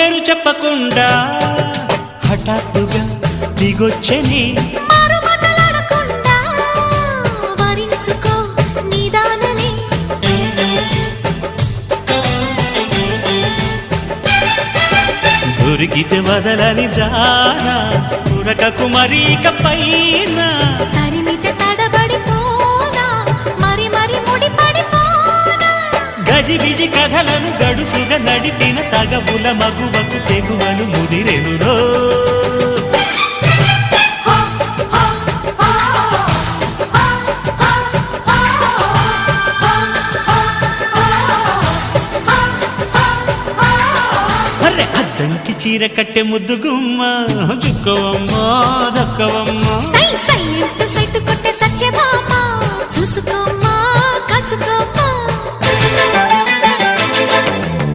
పేరు చెప్పకుండా హఠాత్తుగా దిగొచ్చని దొరికితే వదలని దానా ఉరకకు మరీక పైన తరిమితే తడబడిపోనా మరి మరి ముడిపడిపోనా గజిబిజి కథలను గడుసుగా నడిపిన తగబుల మగువకు తెగువను ముదిరెనురో అద్దంకి చీర కట్టె ముద్దు గుమ్మ చుక్కవమ్మా దక్కవమ్మా సై సై సైటు కొట్టే సత్యభామ చూసుకో